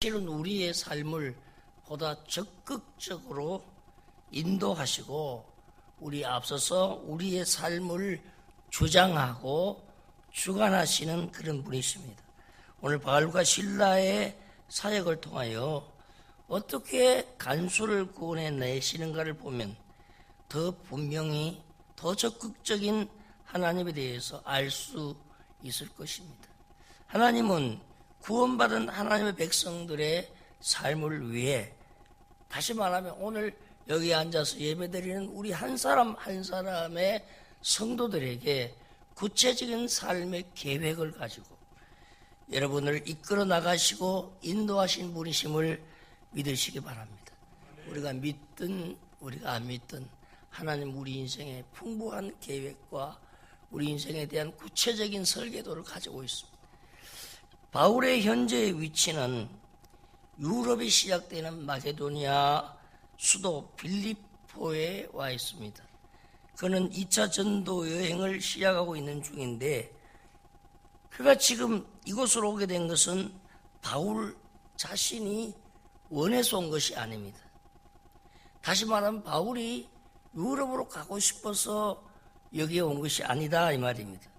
실은 우리의 삶을 보다 적극적으로 인도하시고 우리 앞서서 우리의 삶을 주장하고 주관하시는 그런 분이십니다. 오늘 바울과 실라의 사역을 통하여 어떻게 간수를 구원해내시는가를 보면 더 분명히 더 적극적인 하나님에 대해서 알 수 있을 것입니다. 하나님은 구원받은 하나님의 백성들의 삶을 위해, 다시 말하면 오늘 여기 앉아서 예배드리는 우리 한 사람 한 사람의 성도들에게 구체적인 삶의 계획을 가지고 여러분을 이끌어 나가시고 인도하신 분이심을 믿으시기 바랍니다. 우리가 믿든 우리가 안 믿든 하나님 우리 인생에 풍부한 계획과 우리 인생에 대한 구체적인 설계도를 가지고 있습니다. 바울의 현재의 위치는 유럽이 시작되는 마게도니아 수도 빌립보에 와 있습니다. 그는 2차 전도 여행을 시작하고 있는 중인데, 그가 지금 이곳으로 오게 된 것은 바울 자신이 원해서 온 것이 아닙니다. 다시 말하면 바울이 유럽으로 가고 싶어서 여기에 온 것이 아니다 이 말입니다.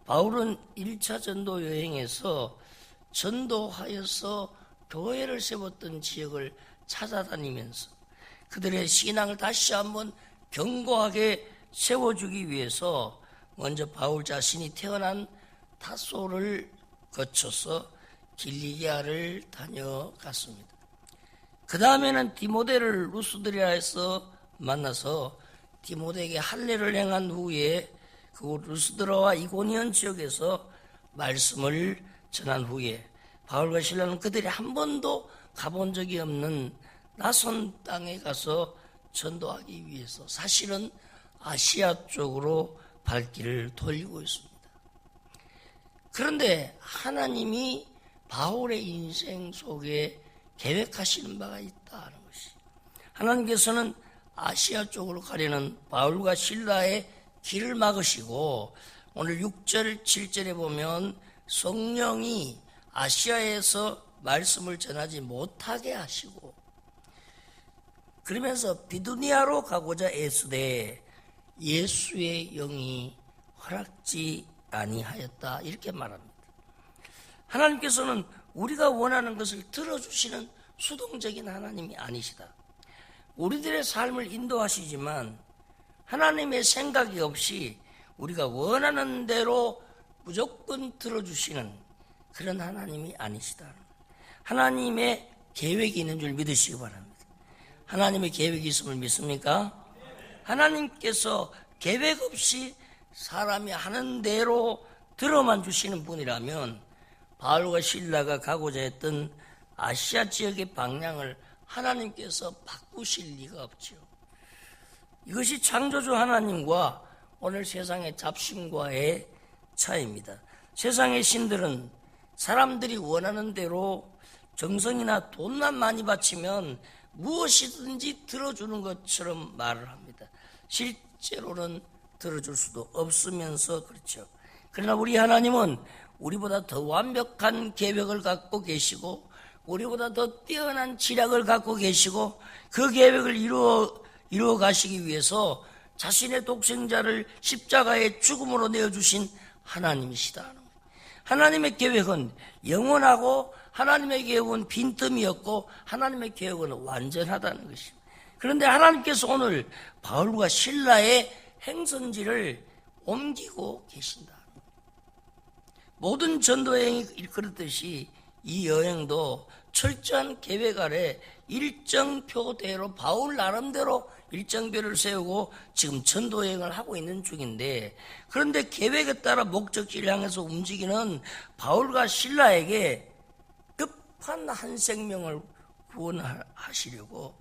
바울은 1차 전도 여행에서 전도하여서 교회를 세웠던 지역을 찾아다니면서 그들의 신앙을 다시 한번 견고하게 세워주기 위해서 먼저 바울 자신이 태어난 타소를 거쳐서 길리기아를 다녀갔습니다. 그 다음에는 디모데를 루스드라에서 만나서 디모데에게 할례를 행한 후에 그곳 루스드라와 이고니온 지역에서 말씀을 전한 후에 바울과 실라는 그들이 한 번도 가본 적이 없는 낯선 땅에 가서 전도하기 위해서 사실은 아시아 쪽으로 발길을 돌리고 있습니다. 그런데 하나님이 바울의 인생 속에 계획하시는 바가 있다는 것이, 하나님께서는 아시아 쪽으로 가려는 바울과 실라의 길을 막으시고, 오늘 6절 7절에 보면 성령이 아시아에서 말씀을 전하지 못하게 하시고 그러면서 비두니아로 가고자 애쓰되 예수의 영이 허락지 아니하였다 이렇게 말합니다. 하나님께서는 우리가 원하는 것을 들어주시는 수동적인 하나님이 아니시다. 우리들의 삶을 인도하시지만 하나님의 생각이 없이 우리가 원하는 대로 무조건 들어주시는 그런 하나님이 아니시다. 하나님의 계획이 있는 줄 믿으시기 바랍니다. 하나님의 계획이 있음을 믿습니까? 하나님께서 계획 없이 사람이 하는 대로 들어만 주시는 분이라면 바울과 실라가 가고자 했던 아시아 지역의 방향을 하나님께서 바꾸실 리가 없지요. 이것이 창조주 하나님과 오늘 세상의 잡신과의 차이입니다. 세상의 신들은 사람들이 원하는 대로 정성이나 돈만 많이 바치면 무엇이든지 들어주는 것처럼 말을 합니다. 실제로는 들어줄 수도 없으면서 그렇죠. 그러나 우리 하나님은 우리보다 더 완벽한 계획을 갖고 계시고 우리보다 더 뛰어난 지략을 갖고 계시고 그 계획을 이루어 가시기 위해서 자신의 독생자를 십자가의 죽음으로 내어주신 하나님이시다. 하나님의 계획은 영원하고 하나님의 계획은 빈틈이었고 하나님의 계획은 완전하다는 것입니다. 그런데 하나님께서 오늘 바울과 실라의 행선지를 옮기고 계신다. 모든 전도여행이 그렇듯이 이 여행도 철저한 계획 아래 일정표대로 바울 나름대로 일정표를 세우고 지금 전도여행을 하고 있는 중인데, 그런데 계획에 따라 목적지를 향해서 움직이는 바울과 실라에게 급한 한 생명을 구원하시려고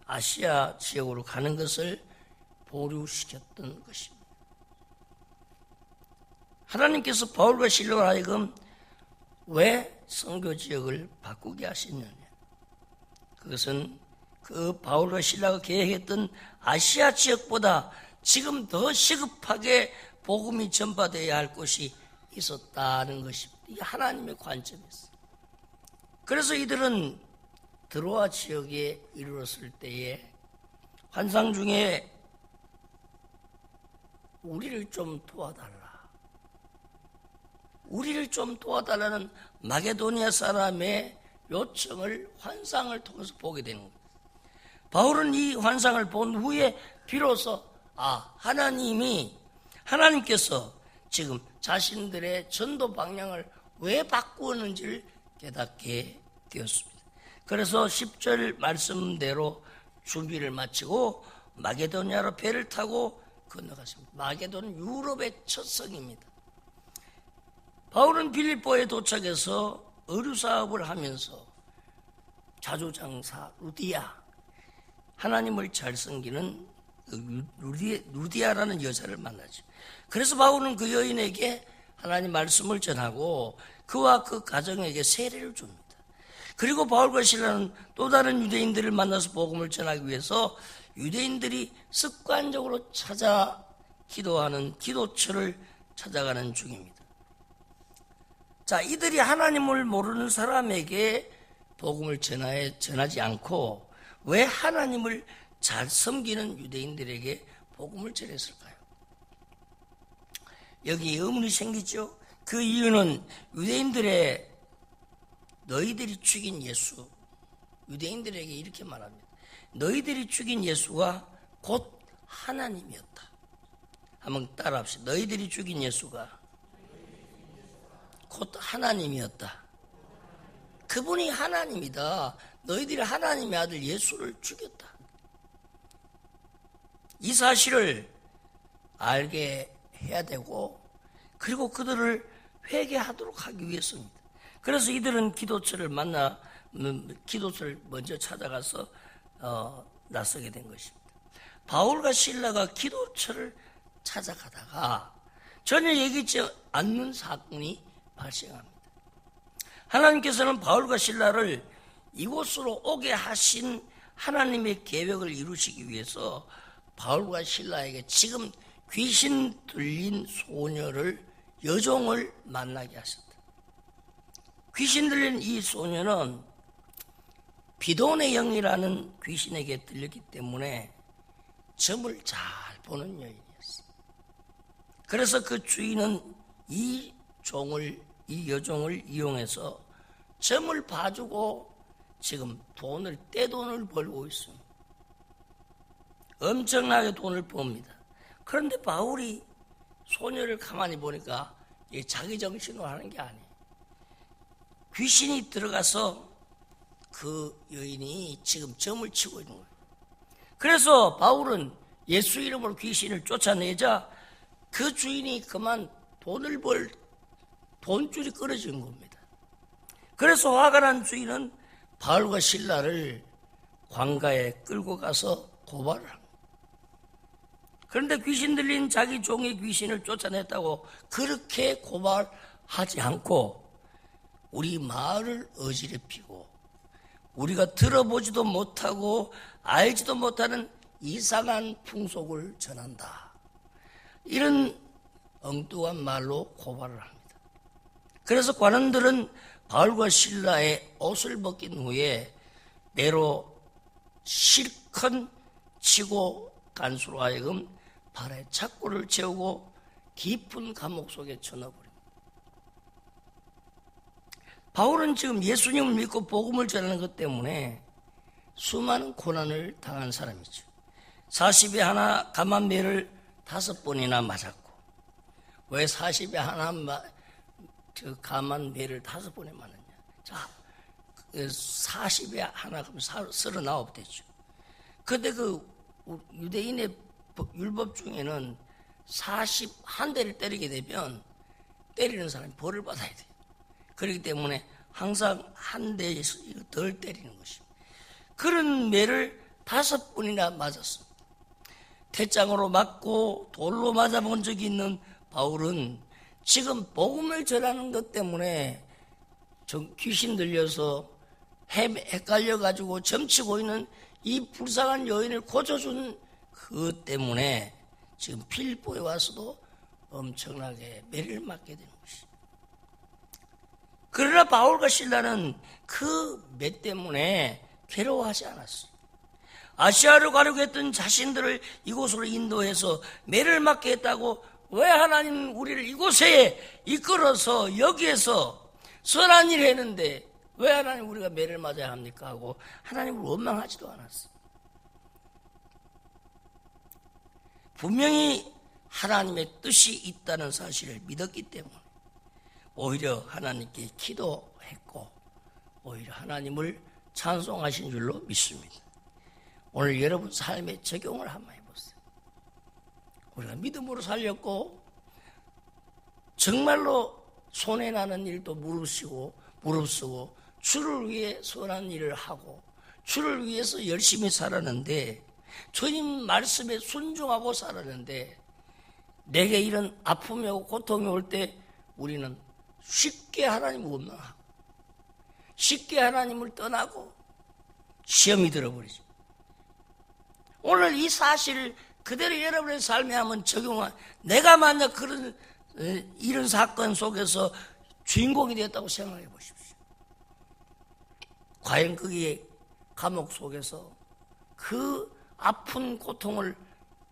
아시아 지역으로 가는 것을 보류시켰던 것입니다. 하나님께서 바울과 실라로 하여금 왜 선교 지역을 바꾸게 하셨느냐? 그것은 그 바울과 실라가 계획했던 아시아 지역보다 지금 더 시급하게 복음이 전파되어야 할 곳이 있었다는 것입니다. 이게 하나님의 관점이었어요. 그래서 이들은 드로아 지역에 이르렀을 때에 환상 중에 우리를 좀 도와달라, 우리를 좀 도와달라는 마게도니아 사람의 요청을 환상을 통해서 보게 되는 겁니다. 바울은 이 환상을 본 후에 비로소 하나님께서 지금 자신들의 전도 방향을 왜 바꾸었는지를 깨닫게 되었습니다. 그래서 10절 말씀대로 준비를 마치고 마게도니아로 배를 타고 건너갔습니다. 마게도는 유럽의 첫 성입니다. 바울은 빌립보에 도착해서 의류 사업을 하면서 자조장사 루디아, 하나님을 잘 섬기는 루디아라는 여자를 만나죠. 그래서 바울은 그 여인에게 하나님 말씀을 전하고 그와 그 가정에게 세례를 줍니다. 그리고 바울과 실라는 또 다른 유대인들을 만나서 복음을 전하기 위해서 유대인들이 습관적으로 찾아 기도하는 기도처를 찾아가는 중입니다. 자, 이들이 하나님을 모르는 사람에게 복음을 전하지 않고 왜 하나님을 잘 섬기는 유대인들에게 복음을 전했을까요? 여기 의문이 생기죠. 그 이유는 유대인들의 너희들이 죽인 예수, 유대인들에게 이렇게 말합니다. 너희들이 죽인 예수가 곧 하나님이었다. 한번 따라합시다. 너희들이 죽인 예수가 곧 하나님이었다. 그분이 하나님이다. 너희들이 하나님의 아들 예수를 죽였다. 이 사실을 알게 해야 되고 그리고 그들을 회개하도록 하기 위해서입니다. 그래서 이들은 기도처를 먼저 찾아가서 나서게 된 것입니다. 바울과 실라가 기도처를 찾아가다가 전혀 예기치 않는 사건이 발생합니다. 하나님께서는 바울과 실라를 이곳으로 오게 하신 하나님의 계획을 이루시기 위해서 바울과 실라에게 지금 귀신 들린 여종을 만나게 하셨다. 귀신 들린 이 소녀는 비돈의 영이라는 귀신에게 들렸기 때문에 점을 잘 보는 여인이었어. 그래서 그 주인은 이 여종을 이용해서 점을 봐주고 지금 떼돈을 벌고 있습니다. 엄청나게 돈을 법니다. 그런데 바울이 소녀를 가만히 보니까 자기 정신으로 하는 게 아니에요. 귀신이 들어가서 그 여인이 지금 점을 치고 있는 거예요. 그래서 바울은 예수 이름으로 귀신을 쫓아내자 그 주인이 그만 돈줄이 끊어진 겁니다. 그래서 화가 난 주인은 바울과 실라를 관가에 끌고 가서 고발을 합니다. 그런데 귀신 들린 자기 종의 귀신을 쫓아냈다고 그렇게 고발하지 않고 우리 마을을 어지럽히고 우리가 들어보지도 못하고 알지도 못하는 이상한 풍속을 전한다. 이런 엉뚱한 말로 고발을 합니다. 그래서 관원들은 바울과 실라의 옷을 벗긴 후에 매로 실컷 치고 간수로 하여금 발에 착고를 채우고 깊은 감옥 속에 쳐넣어버립니다. 바울은 지금 예수님을 믿고 복음을 전하는 것 때문에 수많은 고난을 당한 사람이죠. 40에 하나 감한매를 5번이나 맞았고, 왜 40에 하나 감한매를 5번에 맞느냐? 자, 40에 하나 그러면 39 되죠. 근데 그 유대인의 율법 중에는 41대를 때리게 되면 때리는 사람이 벌을 받아야 돼요. 그렇기 때문에 항상 한 대에서 덜 때리는 것입니다. 그런 매를 5번이나 맞았습니다. 태장으로 맞고 돌로 맞아본 적이 있는 바울은 지금 복음을 전하는 것 때문에 귀신 들려서 헷갈려가지고 점치고 있는 이 불쌍한 여인을 고쳐준 그것 때문에 지금 필리포에 와서도 엄청나게 매를 맞게 되는 것입니다. 그러나 바울과 실라는 그 매 때문에 괴로워하지 않았어요. 아시아로 가려고 했던 자신들을 이곳으로 인도해서 매를 맞게 했다고 왜 하나님 우리를 이곳에 이끌어서 여기에서 선한 일을 했는데 왜 하나님 우리가 매를 맞아야 합니까? 하고 하나님을 원망하지도 않았어요. 분명히 하나님의 뜻이 있다는 사실을 믿었기 때문에 오히려 하나님께 기도했고 오히려 하나님을 찬송하신 줄로 믿습니다. 오늘 여러분 삶에 적용을 한번 해보세요. 우리가 믿음으로 살렸고 정말로 손해나는 일도 무릅쓰고 주를 위해 선한 일을 하고 주를 위해서 열심히 살았는데 주님 말씀에 순종하고 살았는데 내게 이런 아픔이 오고 고통이 올 때 우리는 쉽게 하나님을 원망하고 쉽게 하나님을 떠나고 시험이 들어버리죠. 오늘 이 사실을 그대로 여러분의 삶에 한번 적용한 내가 만약 그런 이런 사건 속에서 주인공이 되었다고 생각해 보십시오. 과연 거기에 감옥 속에서 그 아픈 고통을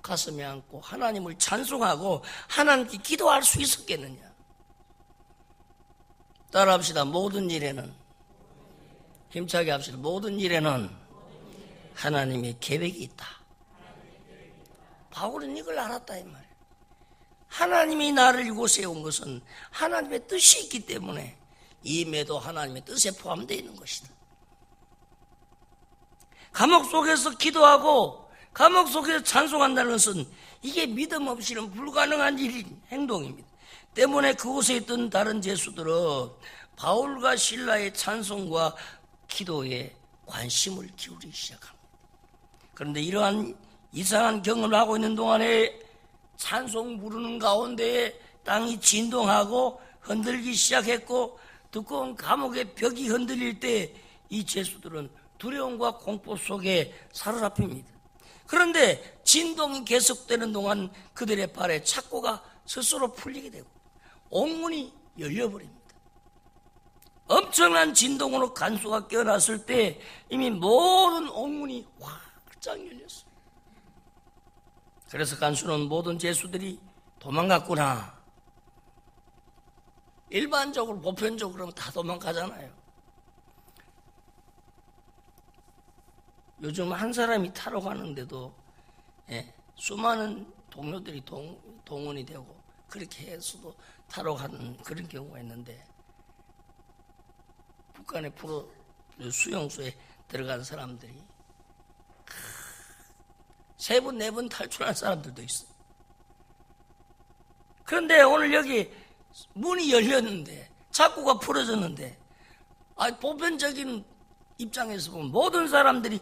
가슴에 안고 하나님을 찬송하고 하나님께 기도할 수 있었겠느냐? 따라합시다. 모든 일에는 힘차게 합시다. 모든 일에는 하나님의 계획이 있다. 바울은 이걸 알았다 이 말이에요. 하나님이 나를 이곳에 온 것은 하나님의 뜻이 있기 때문에 이 매도 하나님의 뜻에 포함되어 있는 것이다. 감옥 속에서 기도하고 감옥 속에서 찬송한다는 것은 이게 믿음 없이는 불가능한 행동입니다. 때문에 그곳에 있던 다른 제수들은 바울과 실라의 찬송과 기도에 관심을 기울이기 시작합니다. 그런데 이러한 이상한 경험을 하고 있는 동안에 찬송 부르는 가운데 땅이 진동하고 흔들기 시작했고 두꺼운 감옥의 벽이 흔들릴 때 이 제수들은 두려움과 공포 속에 사로잡힙니다. 그런데 진동이 계속되는 동안 그들의 발에 착고가 스스로 풀리게 되고 옥문이 열려버립니다. 엄청난 진동으로 간수가 깨어났을 때 이미 모든 옥문이 활짝 열렸어요. 그래서 간수는 모든 제수들이 도망갔구나. 일반적으로 보편적으로 다 도망가잖아요. 요즘 한 사람이 타러 가는데도 수많은 동료들이 동원이 되고 그렇게 해서도 타러 가는 그런 경우가 있는데 북한의 프로 수용소에 들어간 사람들이 3번, 4번 탈출한 사람들도 있어. 그런데 오늘 여기 문이 열렸는데 착고가 풀어졌는데 보편적인 입장에서 보면 모든 사람들이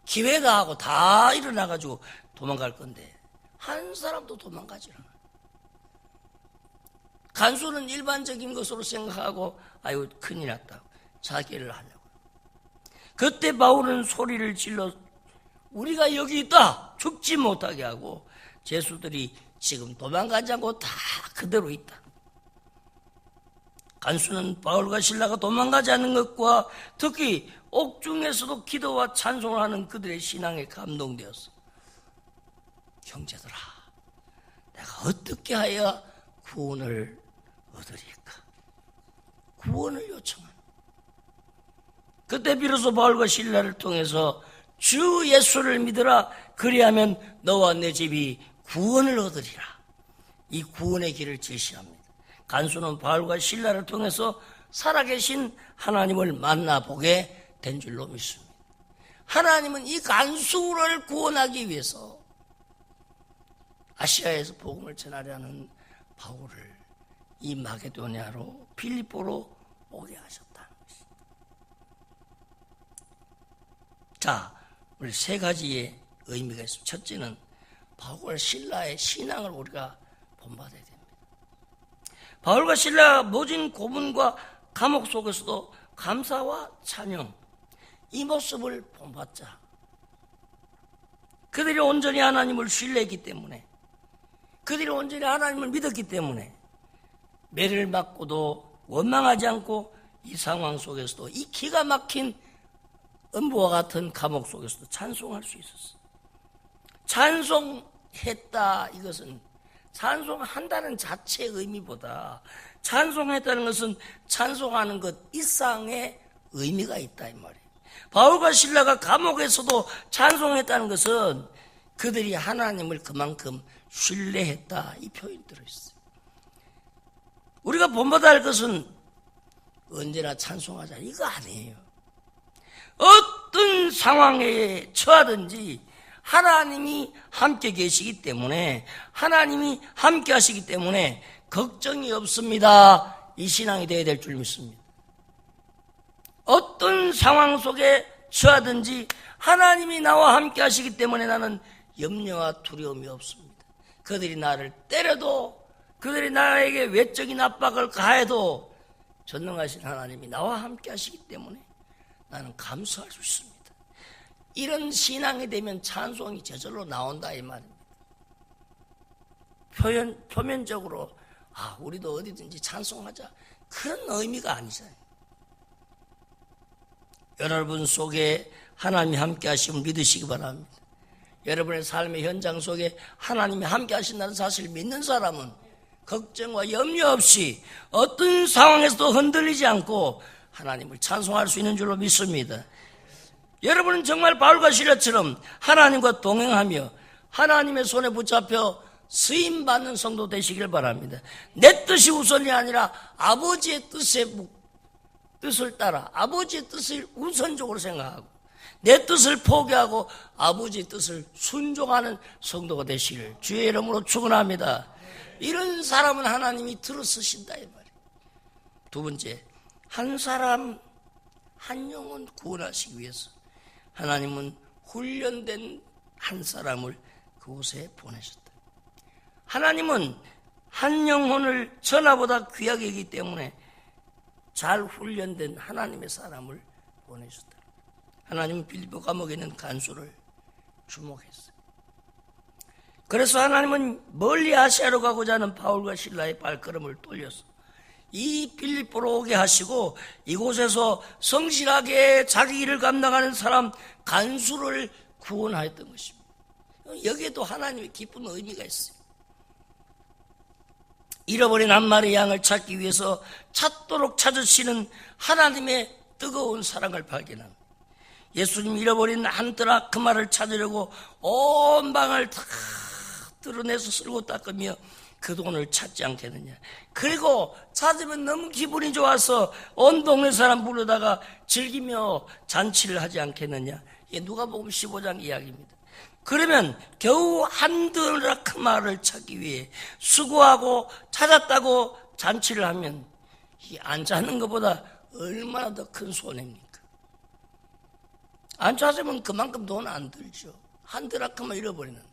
기회가 하고 다 일어나가지고 도망갈 건데 한 사람도 도망가지 않아. 간수는 일반적인 것으로 생각하고 아유 큰일 났다. 자기를 하려고. 그때 바울은 소리를 질러 우리가 여기 있다. 죽지 못하게 하고 제수들이 지금 도망가지 않고 다 그대로 있다. 간수는 바울과 실라가 도망가지 않는 것과 특히 옥중에서도 기도와 찬송을 하는 그들의 신앙에 감동되었어. 형제들아, 내가 어떻게 하여 구원을 얻으리까? 구원을 요청하는. 그때 비로소 바울과 실라를 통해서 주 예수를 믿으라. 그리하면 너와 내 집이 구원을 얻으리라. 이 구원의 길을 제시합니다. 간수는 바울과 실라를 통해서 살아계신 하나님을 만나보게 된 줄로 믿습니다. 하나님은 이 간수를 구원하기 위해서 아시아에서 복음을 전하려는 바울을 이 마게도냐로 빌립보로 오게 하셨다는 것입니다. 자, 우리 3가지의 의미가 있습니다. 첫째는 바울과 실라의 신앙을 우리가 본받아야 됩니다. 바울과 실라가 모진 고문과 감옥 속에서도 감사와 찬양 이 모습을 본받자. 그들이 온전히 하나님을 신뢰했기 때문에 그들이 온전히 하나님을 믿었기 때문에 매를 맞고도 원망하지 않고 이 상황 속에서도, 이 기가 막힌 음부와 같은 감옥 속에서도 찬송할 수 있었어. 찬송했다, 이것은 찬송한다는 자체의 의미보다 찬송했다는 것은 찬송하는 것 이상의 의미가 있다, 이 말이에요. 바울과 실라가 감옥에서도 찬송했다는 것은 그들이 하나님을 그만큼 신뢰했다, 이 표현이 들어있어요. 우리가 본받아야 할 것은 언제나 찬송하자, 이거 아니에요. 어떤 상황에 처하든지 하나님이 함께 계시기 때문에, 하나님이 함께 하시기 때문에 걱정이 없습니다, 이 신앙이 되어야 될 줄 믿습니다. 어떤 상황 속에 처하든지 하나님이 나와 함께 하시기 때문에 나는 염려와 두려움이 없습니다. 그들이 나를 때려도, 그들이 나에게 외적인 압박을 가해도 전능하신 하나님이 나와 함께 하시기 때문에 나는 감수할 수 있습니다. 이런 신앙이 되면 찬송이 저절로 나온다, 이 말입니다. 표면적으로 우리도 어디든지 찬송하자, 그런 의미가 아니잖아요. 여러분 속에 하나님이 함께 하심을 믿으시기 바랍니다. 여러분의 삶의 현장 속에 하나님이 함께 하신다는 사실을 믿는 사람은 걱정과 염려 없이 어떤 상황에서도 흔들리지 않고 하나님을 찬송할 수 있는 줄로 믿습니다. 여러분은 정말 바울과 실라처럼 하나님과 동행하며 하나님의 손에 붙잡혀 쓰임받는 성도 되시길 바랍니다. 내 뜻이 우선이 아니라 아버지의 뜻을 따라 아버지의 뜻을 우선적으로 생각하고 내 뜻을 포기하고 아버지의 뜻을 순종하는 성도가 되시길 주의 이름으로 축원합니다. 이런 사람은 하나님이 들어 쓰신다, 이 말이에요. 두 번째, 한 사람 한 영혼 구원하시기 위해서 하나님은 훈련된 한 사람을 그곳에 보내셨다. 하나님은 한 영혼을 전하보다 귀하게 여기기 때문에 잘 훈련된 하나님의 사람을 보내셨다. 하나님은 빌립보 감옥에 있는 간수를 주목했어요. 그래서 하나님은 멀리 아시아로 가고자 하는 바울과 실라의 발걸음을 돌려서 이 빌립보로 오게 하시고 이곳에서 성실하게 자기 일을 감당하는 사람 간수를 구원하였던 것입니다. 여기에도 하나님의 깊은 의미가 있어요. 잃어버린 한 마리 양을 찾기 위해서 찾도록 찾으시는 하나님의 뜨거운 사랑을 발견합니다. 예수님 잃어버린 한 드라크마를 찾으려고 온 방을 다 드러내서 쓸고 닦으며 그 돈을 찾지 않겠느냐. 그리고 찾으면 너무 기분이 좋아서 온 동네 사람 부르다가 즐기며 잔치를 하지 않겠느냐. 이게 누가복음 15장 이야기입니다. 그러면 겨우 한 드라크마를 찾기 위해 수고하고 찾았다고 잔치를 하면 안 찾는 것보다 얼마나 더 큰 손해입니까? 안 찾으면 그만큼 돈 안 들죠. 한 드라크마 잃어버리는데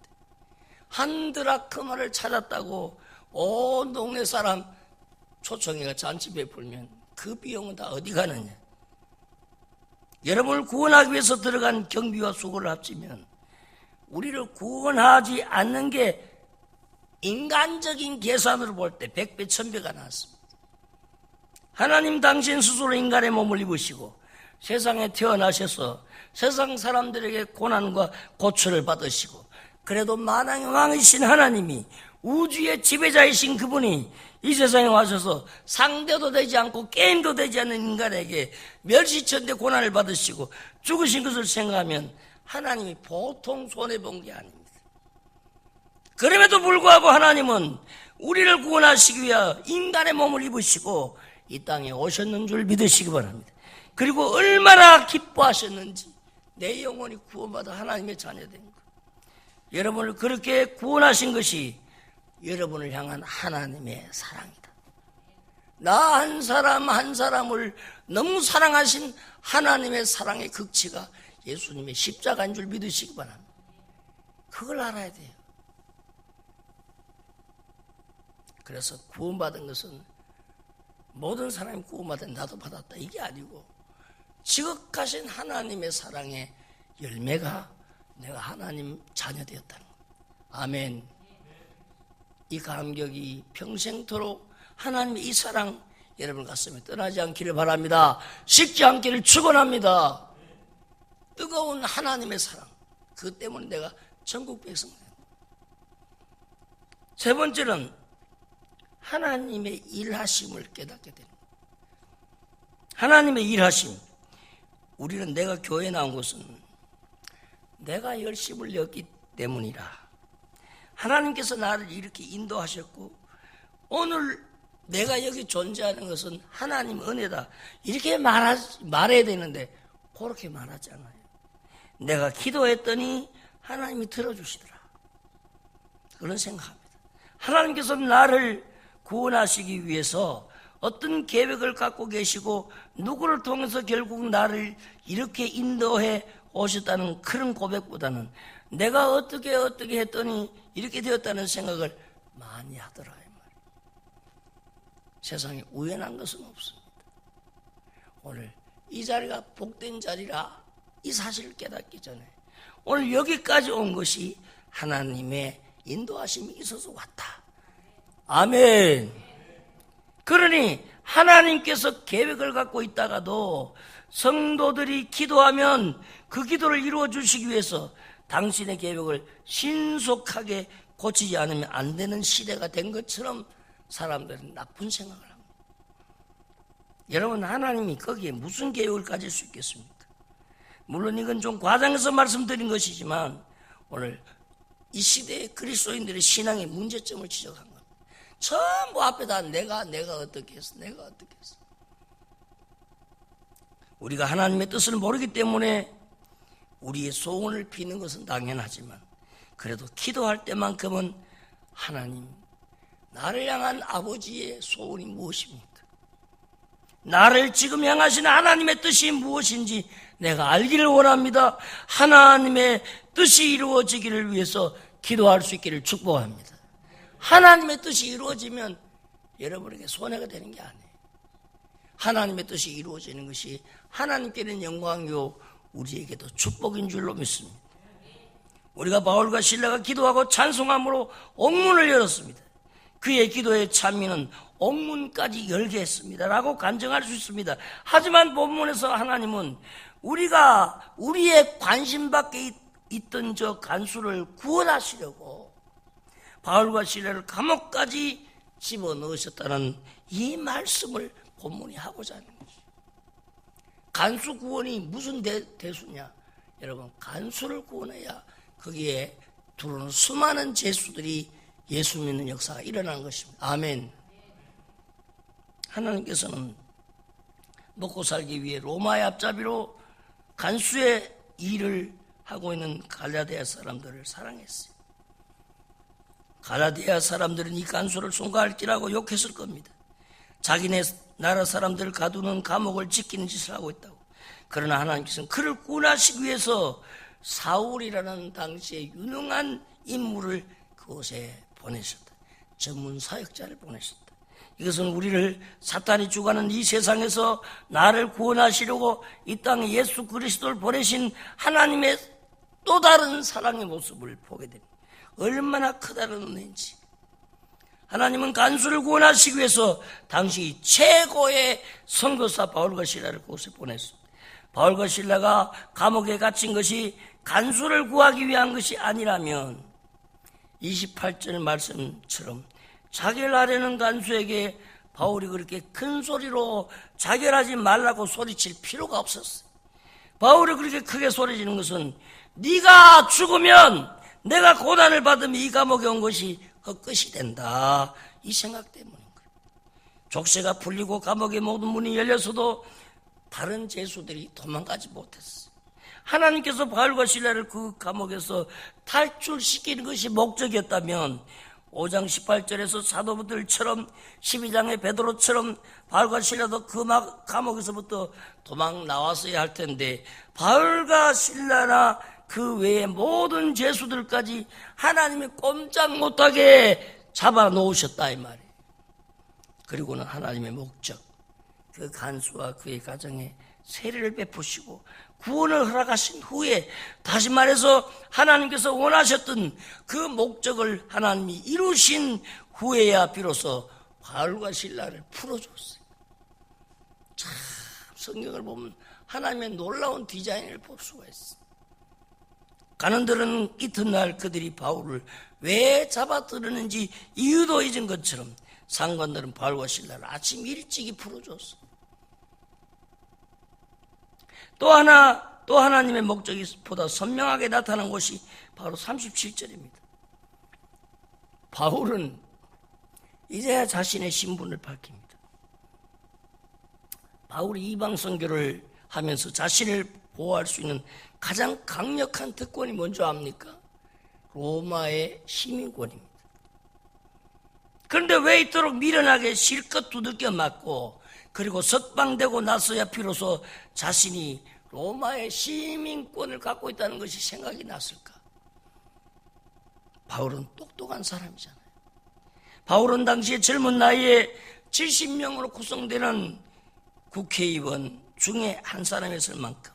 한 드라크마를 찾았다고 온 동네 사람 초청해가 잔치 베풀면 그 비용은 다 어디 가느냐. 여러분을 구원하기 위해서 들어간 경비와 수고를 합치면 우리를 구원하지 않는 게 인간적인 계산으로 볼 때 100배, 1000배가 나왔습니다. 하나님 당신 스스로 인간의 몸을 입으시고 세상에 태어나셔서 세상 사람들에게 고난과 고초를 받으시고 그래도 만왕의 왕이신 하나님이 우주의 지배자이신 그분이 이 세상에 와셔서 상대도 되지 않고 게임도 되지 않는 인간에게 멸시천대 고난을 받으시고 죽으신 것을 생각하면 하나님이 보통 손해본 게 아닙니다. 그럼에도 불구하고 하나님은 우리를 구원하시기 위하여 인간의 몸을 입으시고 이 땅에 오셨는 줄 믿으시기 바랍니다. 그리고 얼마나 기뻐하셨는지 내 영혼이 구원받아 하나님의 자녀된 것. 여러분을 그렇게 구원하신 것이 여러분을 향한 하나님의 사랑이다. 나 한 사람 한 사람을 너무 사랑하신 하나님의 사랑의 극치가 예수님의 십자가인 줄 믿으시기 바랍니다. 그걸 알아야 돼요. 그래서 구원받은 것은 모든 사람이 구원받은 나도 받았다 이게 아니고 지극하신 하나님의 사랑의 열매가 내가 하나님 자녀 되었다는 것. 아멘. 이 감격이 평생토록 하나님의 이 사랑 여러분 가슴에 떠나지 않기를 바랍니다. 식지 않기를 축원합니다. 뜨거운 하나님의 사랑, 그것 때문에 내가 전국 백성 된다. 세 번째는 하나님의 일하심을 깨닫게 됩니다. 하나님의 일하심. 우리는 내가 교회에 나온 것은 내가 열심을 냈기 때문이라. 하나님께서 나를 이렇게 인도하셨고 오늘 내가 여기 존재하는 것은 하나님 은혜다. 이렇게 말해야 되는데 그렇게 말하지 않아요. 내가 기도했더니 하나님이 들어주시더라. 그런 생각합니다. 하나님께서 나를 구원하시기 위해서 어떤 계획을 갖고 계시고 누구를 통해서 결국 나를 이렇게 인도해 오셨다는 그런 고백보다는 내가 어떻게 했더니 이렇게 되었다는 생각을 많이 하더라. 세상에 우연한 것은 없습니다. 오늘 이 자리가 복된 자리라 이 사실을 깨닫기 전에 오늘 여기까지 온 것이 하나님의 인도하심이 있어서 왔다. 아멘. 그러니 하나님께서 계획을 갖고 있다가도 성도들이 기도하면 그 기도를 이루어 주시기 위해서 당신의 계획을 신속하게 고치지 않으면 안 되는 시대가 된 것처럼 사람들은 나쁜 생각을 합니다. 여러분, 하나님이 거기에 무슨 계획을 가질 수 있겠습니까? 물론 이건 좀 과장해서 말씀드린 것이지만 오늘 이 시대의 그리스도인들의 신앙의 문제점을 지적한 겁니다. 전부 앞에다 내가 어떻게 했어. 우리가 하나님의 뜻을 모르기 때문에 우리의 소원을 비는 것은 당연하지만 그래도 기도할 때만큼은 하나님, 나를 향한 아버지의 소원이 무엇입니까? 나를 지금 향하시는 하나님의 뜻이 무엇인지 내가 알기를 원합니다. 하나님의 뜻이 이루어지기를 위해서 기도할 수 있기를 축복합니다. 하나님의 뜻이 이루어지면 여러분에게 손해가 되는 게 아니에요. 하나님의 뜻이 이루어지는 것이 하나님께는 영광이요 우리에게도 축복인 줄로 믿습니다. 우리가 바울과 실라가 기도하고 찬송함으로 옥문을 열었습니다. 그의 기도의 찬미는 옥문까지 열게 했습니다 라고 간증할 수 있습니다. 하지만 본문에서 하나님은 우리가 우리의 관심 밖에 있던 저 간수를 구원하시려고 바울과 실라를 감옥까지 집어넣으셨다는 이 말씀을 본문이 하고자 하는 것이죠. 간수 구원이 무슨 대수냐? 여러분, 간수를 구원해야 거기에 들어오는 수많은 죄수들이 예수 믿는 역사가 일어나는 것입니다. 아멘. 하나님께서는 먹고 살기 위해 로마의 앞잡이로 간수의 일을 하고 있는 갈라디아 사람들을 사랑했어요. 갈라디아 사람들은 이 간수를 송가할지라고 욕했을 겁니다. 자기네 나라 사람들을 가두는 감옥을 지키는 짓을 하고 있다고. 그러나 하나님께서는 그를 구원하시기 위해서 사울이라는 당시에 유능한 인물을 그곳에 보내셨다. 전문 사역자를 보내셨다. 이것은 우리를 사탄이 주관하는 이 세상에서 나를 구원하시려고 이 땅에 예수 그리스도를 보내신 하나님의 또 다른 사랑의 모습을 보게 됩니다. 얼마나 크다는 은혜인지. 하나님은 간수를 구원하시기 위해서 당시 최고의 선교사 바울과 실라를 그곳에 보냈습니다. 바울과 실라가 감옥에 갇힌 것이 간수를 구하기 위한 것이 아니라면 28절 말씀처럼 자결하려는 간수에게 바울이 그렇게 큰 소리로 자결하지 말라고 소리칠 필요가 없었어요. 바울이 그렇게 크게 소리치는 것은 네가 죽으면 내가 고난을 받으면 이 감옥에 온 것이 헛것이 된다, 이 생각 때문인 거예요. 족쇄가 풀리고 감옥의 모든 문이 열렸어도 다른 죄수들이 도망가지 못했어요. 하나님께서 바울과 실라를 그 감옥에서 탈출시키는 것이 목적이었다면 5장 18절에서 사도들처럼 12장의 베드로처럼 바울과 실라도 그 감옥에서부터 도망 나왔어야 할 텐데 바울과 실라나 그 외의 모든 죄수들까지 하나님이 꼼짝 못하게 잡아놓으셨다 이 말이에요. 그리고는 하나님의 목적, 그 간수와 그의 가정에 세례를 베푸시고 구원을 허락하신 후에 다시 말해서 하나님께서 원하셨던 그 목적을 하나님이 이루신 후에야 비로소 바울과 실라를 풀어줬어요. 참 성경을 보면 하나님의 놀라운 디자인을 볼 수가 있어. 가는들은 이튿날 그들이 바울을 왜 잡아들었는지 이유도 잊은 것처럼 상관들은 바울과 실라를 아침 일찍이 풀어줬어. 또 하나님의 목적이 보다 선명하게 나타난 것이 바로 37절입니다. 바울은 이제야 자신의 신분을 밝힙니다. 바울이 이방 선교를 하면서 자신을 보호할 수 있는 가장 강력한 특권이 뭔지 압니까? 로마의 시민권입니다. 그런데 왜 이토록 미련하게 실컷 두들겨 맞고 그리고 석방되고 나서야 비로소 자신이 로마의 시민권을 갖고 있다는 것이 생각이 났을까? 바울은 똑똑한 사람이잖아요. 바울은 당시에 젊은 나이에 70명으로 구성되는 국회의원 중에 한 사람이었을 만큼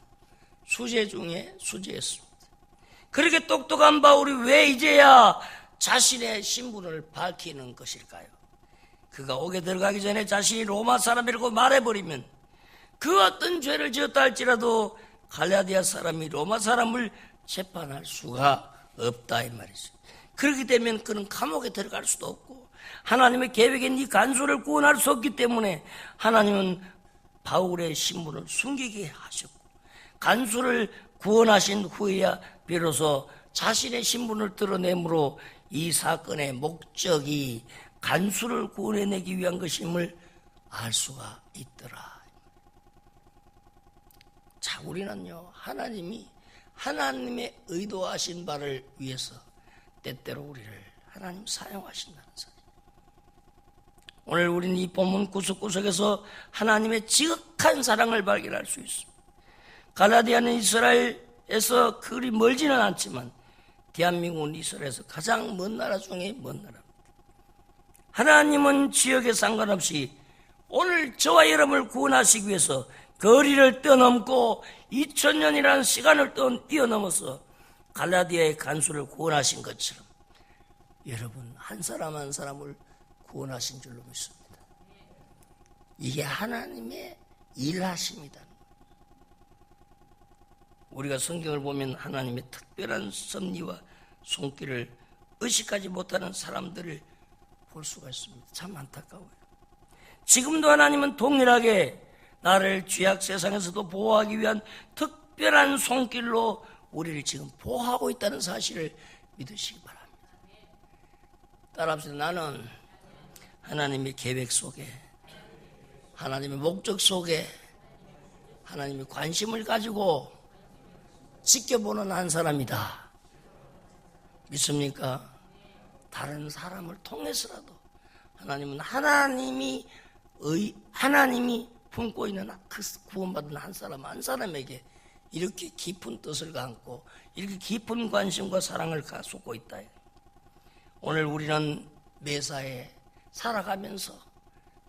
수재 중에 수재였습니다. 그렇게 똑똑한 바울이 왜 이제야 자신의 신분을 밝히는 것일까요? 그가 옥에 들어가기 전에 자신이 로마 사람이라고 말해버리면 그 어떤 죄를 지었다 할지라도 갈라디아 사람이 로마 사람을 재판할 수가 없다 이 말이죠. 그렇게 되면 그는 감옥에 들어갈 수도 없고 하나님의 계획엔 이 간수를 구원할 수 없기 때문에 하나님은 바울의 신분을 숨기게 하셨고 간수를 구원하신 후에야 비로소 자신의 신분을 드러내므로 이 사건의 목적이 간수를 구원해내기 위한 것임을 알 수가 있더라. 자, 우리는요, 하나님의 의도하신 바를 위해서 때때로 우리를 하나님 사용하신다는 사실. 오늘 우리는 이 본문 구석구석에서 하나님의 지극한 사랑을 발견할 수 있습니다. 갈라디아는 이스라엘에서 그리 멀지는 않지만 대한민국은 이스라엘에서 가장 먼 나라 중에 먼 나라입니다. 하나님은 지역에 상관없이 오늘 저와 여러분을 구원하시기 위해서 거리를 뛰어넘고 2000년이라는 시간을 뛰어넘어서 갈라디아의 간수를 구원하신 것처럼 여러분 한 사람 한 사람을 구원하신 줄로 믿습니다. 이게 하나님의 일하심이다. 우리가 성경을 보면 하나님의 특별한 섭리와 손길을 의식하지 못하는 사람들을 볼 수가 있습니다. 참 안타까워요. 지금도 하나님은 동일하게 나를 죄악 세상에서도 보호하기 위한 특별한 손길로 우리를 지금 보호하고 있다는 사실을 믿으시기 바랍니다. 따라합시다. 나는 하나님의 계획 속에, 하나님의 목적 속에, 하나님의 관심을 가지고 지켜보는 한 사람이다. 믿습니까? 다른 사람을 통해서라도 하나님은 하나님이 품고 있는 그 구원받은 한 사람 한 사람에게 이렇게 깊은 뜻을 갖고 이렇게 깊은 관심과 사랑을 쏟고 있다. 오늘 우리는 매사에 살아가면서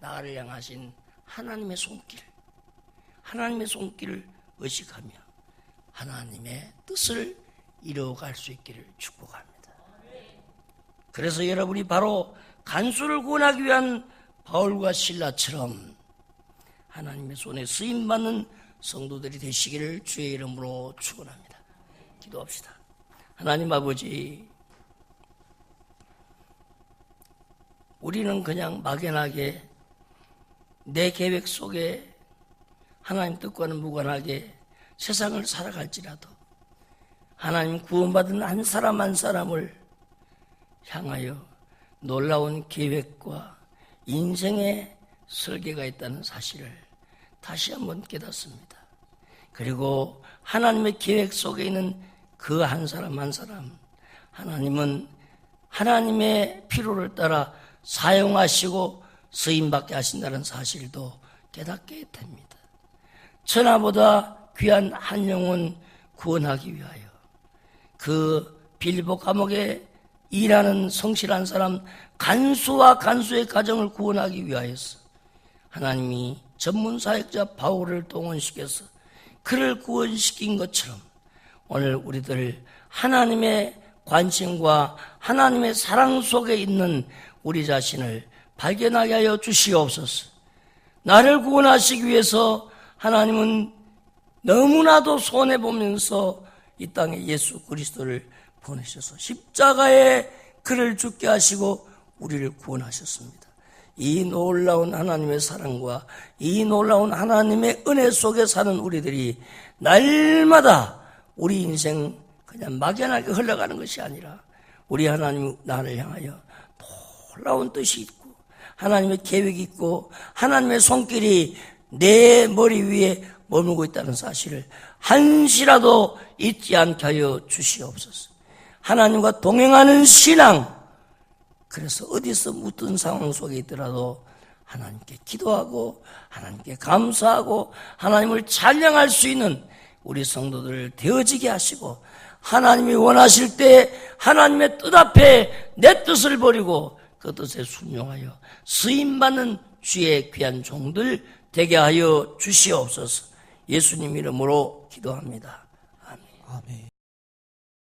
나를 향하신 하나님의 손길을 의식하며 하나님의 뜻을 이루어갈 수 있기를 축복합니다. 그래서 여러분이 바로 간수를 구원하기 위한 바울과 실라처럼 하나님의 손에 쓰임받는 성도들이 되시기를 주의 이름으로 축원합니다. 기도합시다. 하나님 아버지, 우리는 그냥 막연하게 내 계획 속에 하나님 뜻과는 무관하게 세상을 살아갈지라도 하나님 구원받은 한 사람 한 사람을 향하여 놀라운 계획과 인생의 설계가 있다는 사실을 다시 한번 깨닫습니다. 그리고 하나님의 계획 속에 있는 그 한 사람 한 사람 하나님은 하나님의 필요를 따라 사용하시고 쓰임받게 하신다는 사실도 깨닫게 됩니다. 천하보다 귀한 한 영혼 구원하기 위하여 그 빌보 감옥에 일하는 성실한 사람 간수와 간수의 가정을 구원하기 위하여서 하나님이 전문 사역자 바울을 동원시켜서 그를 구원시킨 것처럼 오늘 우리들 하나님의 관심과 하나님의 사랑 속에 있는 우리 자신을 발견하게 하여 주시옵소서. 나를 구원하시기 위해서 하나님은 너무나도 손해보면서 이 땅에 예수 그리스도를 보내셔서 십자가에 그를 죽게 하시고 우리를 구원하셨습니다. 이 놀라운 하나님의 사랑과 이 놀라운 하나님의 은혜 속에 사는 우리들이 날마다 우리 인생 그냥 막연하게 흘러가는 것이 아니라 우리 하나님 나를 향하여 놀라운 뜻이 있고 하나님의 계획이 있고 하나님의 손길이 내 머리 위에 머물고 있다는 사실을 한시라도 잊지 않게 하여 주시옵소서. 하나님과 동행하는 신앙, 그래서 어디서 어떤 상황 속에 있더라도 하나님께 기도하고 하나님께 감사하고 하나님을 찬양할 수 있는 우리 성도들 되어지게 하시고 하나님이 원하실 때 하나님의 뜻 앞에 내 뜻을 버리고 그 뜻에 순종하여 쓰임받는 주의 귀한 종들 되게 하여 주시옵소서. 예수님 이름으로 기도합니다.